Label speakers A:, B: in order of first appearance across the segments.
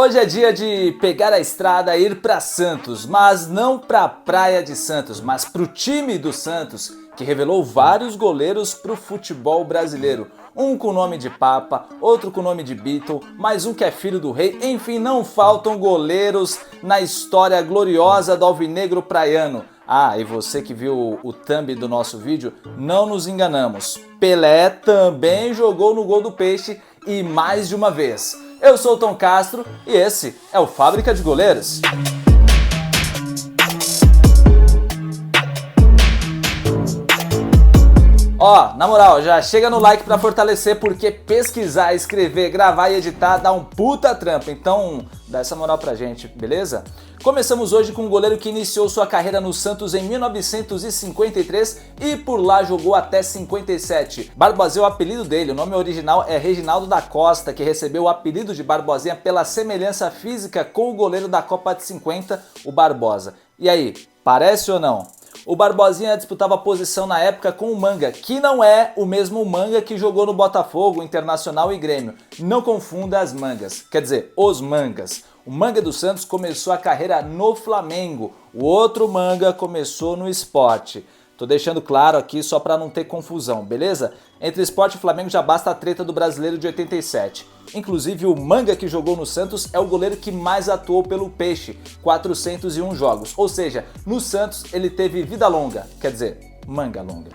A: Hoje é dia de pegar a estrada e ir para Santos, mas não para a praia de Santos, mas para o time do Santos, que revelou vários goleiros para o futebol brasileiro. Um com nome de Papa, outro com nome de Beatle, mais um que é filho do rei, enfim, não faltam goleiros na história gloriosa do alvinegro praiano. Ah, e você que viu o thumb do nosso vídeo, não nos enganamos. Pelé também jogou no gol do Peixe e mais de uma vez. Eu sou o Tom Castro e esse é o Fábrica de Goleiros. Ó, na moral, já chega no like pra fortalecer, porque pesquisar, escrever, gravar e editar dá um puta trampo, então dá essa moral pra gente, beleza? Começamos hoje com um goleiro que iniciou sua carreira no Santos em 1953 e por lá jogou até 57. Barbosinha é o apelido dele, o nome original é Reginaldo da Costa, que recebeu o apelido de Barbosinha pela semelhança física com o goleiro da Copa de 50, o Barbosa. E aí, parece ou não? O Barbosinha disputava a posição na época com o Manga, que não é o mesmo Manga que jogou no Botafogo, Internacional e Grêmio. Não confunda as mangas, quer dizer, os mangas. O Manga do Santos começou a carreira no Flamengo, o outro Manga começou no Sport. Tô deixando claro aqui só para não ter confusão, beleza? Entre Sport e Flamengo já basta a treta do Brasileiro de 87. Inclusive o Manga que jogou no Santos é o goleiro que mais atuou pelo Peixe, 401 jogos. Ou seja, no Santos ele teve vida longa, quer dizer, manga longa.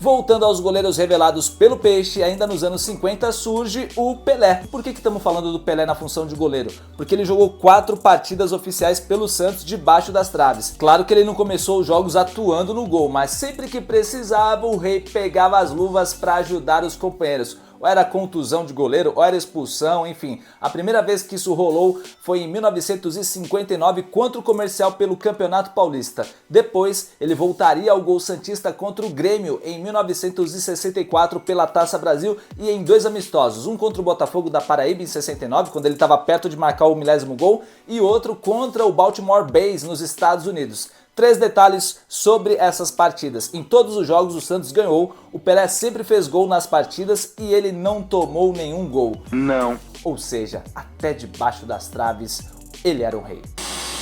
A: Voltando aos goleiros revelados pelo Peixe, ainda nos anos 50 surge o Pelé. Por que estamos falando do Pelé na função de goleiro? Porque ele jogou 4 partidas oficiais pelo Santos debaixo das traves. Claro que ele não começou os jogos atuando no gol, mas sempre que precisava o rei pegava as luvas para ajudar os companheiros. Ou era contusão de goleiro, ou era expulsão, enfim. A primeira vez que isso rolou foi em 1959 contra o Comercial pelo Campeonato Paulista. Depois, ele voltaria ao gol santista contra o Grêmio em 1964 pela Taça Brasil e em 2 amistosos. Um contra o Botafogo da Paraíba em 69, quando ele estava perto de marcar o 10º gol, e outro contra o Baltimore Bays nos Estados Unidos. 3 detalhes sobre essas partidas. Em todos os jogos o Santos ganhou, o Pelé sempre fez gol nas partidas e ele não tomou nenhum gol. Não. Ou seja, até debaixo das traves, ele era o rei.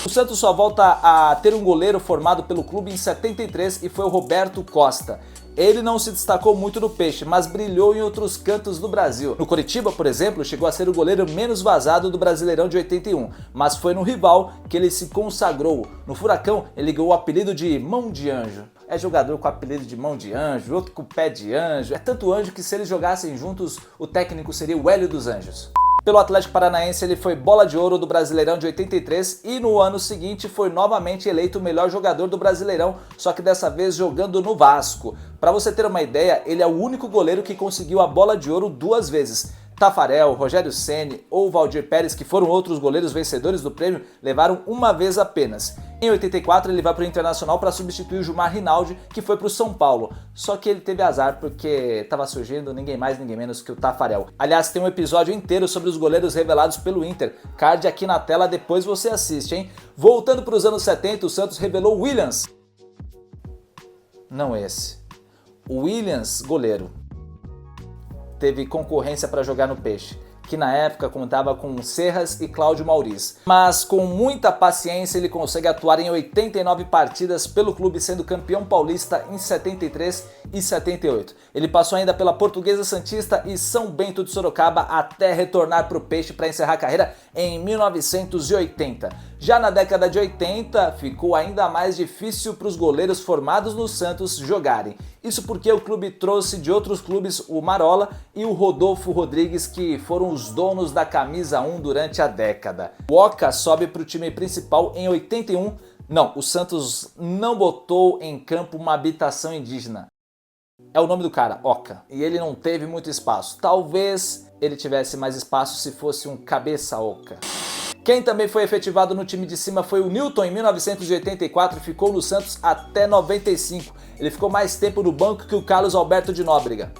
A: O Santos só volta a ter um goleiro formado pelo clube em 73 e foi o Roberto Costa. Ele não se destacou muito no Peixe, mas brilhou em outros cantos do Brasil. No Coritiba, por exemplo, chegou a ser o goleiro menos vazado do Brasileirão de 81, mas foi no rival que ele se consagrou. No Furacão, ele ganhou o apelido de Mão de Anjo. É jogador com o apelido de Mão de Anjo, outro com Pé de Anjo. É tanto anjo que se eles jogassem juntos, o técnico seria o Hélio dos Anjos. Pelo Atlético Paranaense ele foi bola de ouro do Brasileirão de 83 e no ano seguinte foi novamente eleito o melhor jogador do Brasileirão, só que dessa vez jogando no Vasco. Para você ter uma ideia, ele é o único goleiro que conseguiu a bola de ouro 2 vezes. Tafarel, Rogério Ceni ou Valdir Pérez, que foram outros goleiros vencedores do prêmio, levaram uma vez apenas. Em 84 ele vai para o Internacional para substituir o Gilmar Rinaldi, que foi para o São Paulo. Só que ele teve azar porque estava surgindo ninguém mais, ninguém menos que o Tafarel. Aliás, tem um episódio inteiro sobre os goleiros revelados pelo Inter. Card aqui na tela, depois você assiste, hein? Voltando para os anos 70, o Santos revelou o Williams. Não esse. O Williams, goleiro. Teve concorrência para jogar no Peixe, que na época contava com Serras e Cláudio Mauriz. Mas com muita paciência ele consegue atuar em 89 partidas pelo clube, sendo campeão paulista em 73 e 78. Ele passou ainda pela Portuguesa Santista e São Bento de Sorocaba até retornar para o Peixe para encerrar a carreira em 1980. Já na década de 80 ficou ainda mais difícil para os goleiros formados no Santos jogarem. Isso porque o clube trouxe de outros clubes o Marola e o Rodolfo Rodrigues, que foram os donos da camisa 1 durante a década. O Oca sobe para o time principal em 81. Não, o Santos não botou em campo uma habitação indígena. É o nome do cara, Oca. E ele não teve muito espaço. Talvez ele tivesse mais espaço se fosse um cabeça oca. Quem também foi efetivado no time de cima foi o Newton em 1984 e ficou no Santos até 95. Ele ficou mais tempo no banco que o Carlos Alberto de Nóbrega.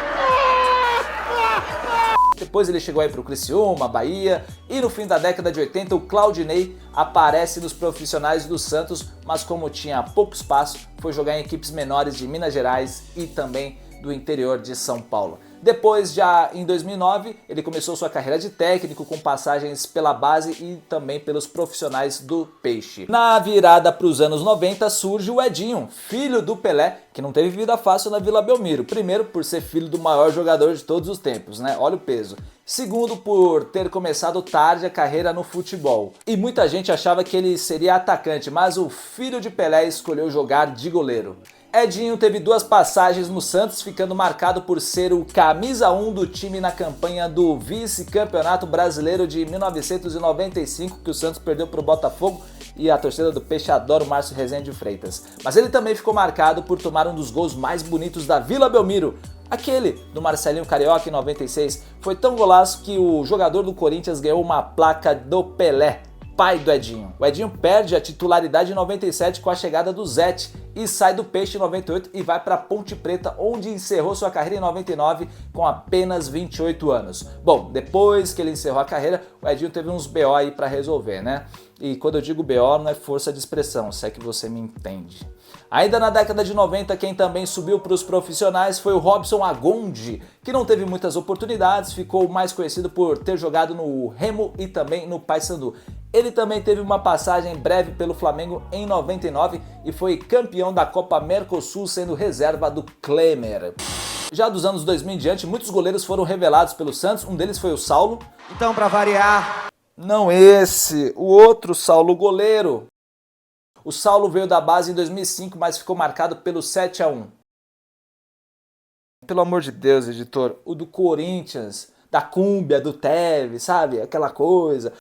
A: Depois ele chegou aí para o Criciúma, Bahia, e no fim da década de 80 o Claudinei aparece nos profissionais do Santos, mas como tinha pouco espaço, foi jogar em equipes menores de Minas Gerais e também do interior de São Paulo. Depois, já em 2009, ele começou sua carreira de técnico com passagens pela base e também pelos profissionais do Peixe. Na virada para os anos 90 surge o Edinho, filho do Pelé, que não teve vida fácil na Vila Belmiro. Primeiro, por ser filho do maior jogador de todos os tempos, né? Olha o peso. Segundo, por ter começado tarde a carreira no futebol. E muita gente achava que ele seria atacante, mas o filho de Pelé escolheu jogar de goleiro. Edinho teve 2 passagens no Santos, ficando marcado por ser o camisa 1 do time na campanha do vice-campeonato brasileiro de 1995, que o Santos perdeu para o Botafogo, e a torcida do Peixe adora o Márcio Rezende Freitas. Mas ele também ficou marcado por tomar um dos gols mais bonitos da Vila Belmiro. Aquele do Marcelinho Carioca em 96 foi tão golaço que o jogador do Corinthians ganhou uma placa do Pelé, pai do Edinho. O Edinho perde a titularidade em 97 com a chegada do Zete e sai do Peixe em 98 e vai para Ponte Preta, onde encerrou sua carreira em 99 com apenas 28 anos. Bom, depois que ele encerrou a carreira, o Edinho teve uns BO aí para resolver, né? E quando eu digo BO não é força de expressão, se é que você me entende. Ainda na década de 90, quem também subiu para os profissionais foi o Robson Agondi, que não teve muitas oportunidades, ficou mais conhecido por ter jogado no Remo e também no Paysandu. Ele também teve uma passagem breve pelo Flamengo em 99 e foi campeão da Copa Mercosul, sendo reserva do Klemer. Já dos anos 2000 em diante, muitos goleiros foram revelados pelo Santos, um deles foi o Saulo.
B: Então, para variar...
A: Não esse, o outro Saulo, goleiro. O Saulo veio da base em 2005, mas ficou marcado pelo 7-1. Pelo amor de Deus, editor, o do Corinthians, da Cúmbia, do Tevez, sabe? Aquela coisa.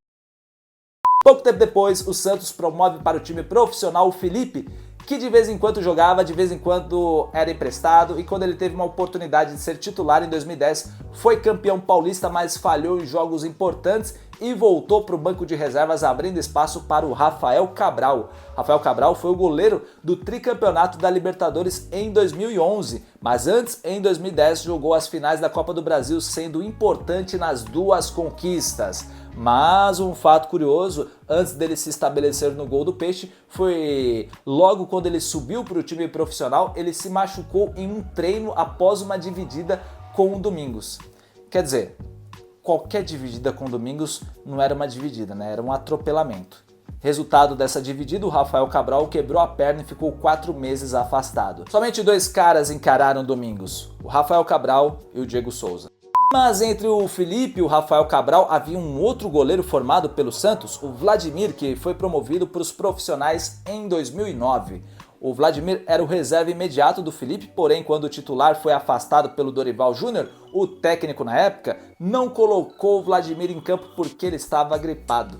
A: Pouco tempo depois, o Santos promove para o time profissional o Felipe, que de vez em quando jogava, de vez em quando era emprestado, e quando ele teve uma oportunidade de ser titular em 2010, foi campeão paulista, mas falhou em jogos importantes e voltou para o banco de reservas, abrindo espaço para o Rafael Cabral. Rafael Cabral foi o goleiro do tricampeonato da Libertadores em 2011, mas antes, em 2010, jogou as finais da Copa do Brasil, sendo importante nas 2 conquistas. Mas um fato curioso, antes dele se estabelecer no gol do Peixe, foi logo quando ele subiu para o time profissional, ele se machucou em um treino após uma dividida com o Domingos. Quer dizer, qualquer dividida com o Domingos não era uma dividida, né? Era um atropelamento. Resultado dessa dividida, o Rafael Cabral quebrou a perna e ficou 4 meses afastado. Somente 2 caras encararam Domingos, o Rafael Cabral e o Diego Souza. Mas entre o Felipe e o Rafael Cabral havia um outro goleiro formado pelo Santos, o Vladimir, que foi promovido para os profissionais em 2009. O Vladimir era o reserva imediato do Felipe, porém quando o titular foi afastado pelo Dorival Júnior, o técnico na época não colocou o Vladimir em campo porque ele estava gripado.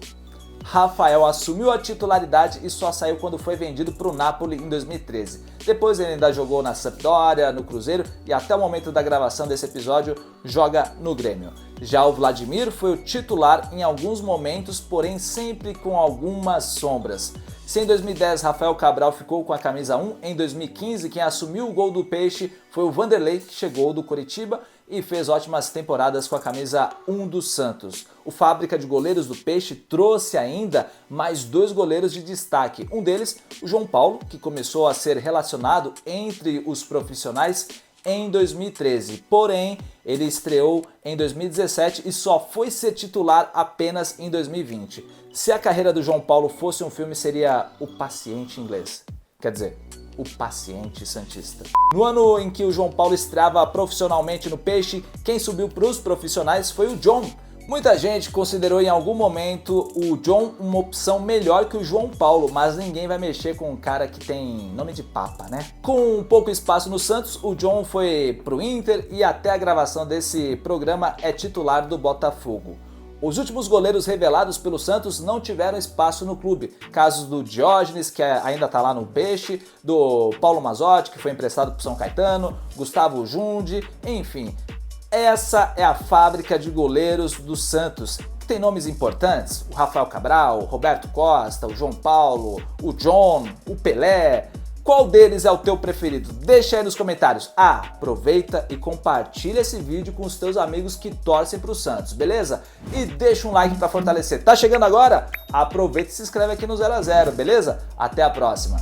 A: Rafael assumiu a titularidade e só saiu quando foi vendido para o Napoli em 2013. Depois ele ainda jogou na Sampdoria, no Cruzeiro e até o momento da gravação desse episódio joga no Grêmio. Já o Vladimir foi o titular em alguns momentos, porém sempre com algumas sombras. Se em 2010 Rafael Cabral ficou com a camisa 1, em 2015 quem assumiu o gol do Peixe foi o Vanderlei, que chegou do Coritiba e fez ótimas temporadas com a camisa 1 do Santos. O Fábrica de Goleiros do Peixe trouxe ainda mais 2 goleiros de destaque. Um deles, o João Paulo, que começou a ser relacionado entre os profissionais em 2013. Porém, ele estreou em 2017 e só foi ser titular apenas em 2020. Se a carreira do João Paulo fosse um filme, seria O Paciente Inglês. Quer dizer, O Paciente Santista. No ano em que o João Paulo estreava profissionalmente no Peixe, quem subiu para os profissionais foi o John. Muita gente considerou em algum momento o John uma opção melhor que o João Paulo, mas ninguém vai mexer com um cara que tem nome de papa, né? Com um pouco espaço no Santos, o John foi pro Inter e até a gravação desse programa é titular do Botafogo. Os últimos goleiros revelados pelo Santos não tiveram espaço no clube. Casos do Diógenes, que ainda está lá no Peixe, do Paulo Mazzotti, que foi emprestado para São Caetano, Gustavo Jundi, enfim. Essa é a fábrica de goleiros do Santos, que tem nomes importantes, o Rafael Cabral, o Roberto Costa, o João Paulo, o John, o Pelé. Qual deles é o teu preferido? Deixa aí nos comentários. Aproveita e compartilha esse vídeo com os teus amigos que torcem pro Santos, beleza? E deixa um like para fortalecer. Tá chegando agora? Aproveita e se inscreve aqui no 0 a 0, beleza? Até a próxima!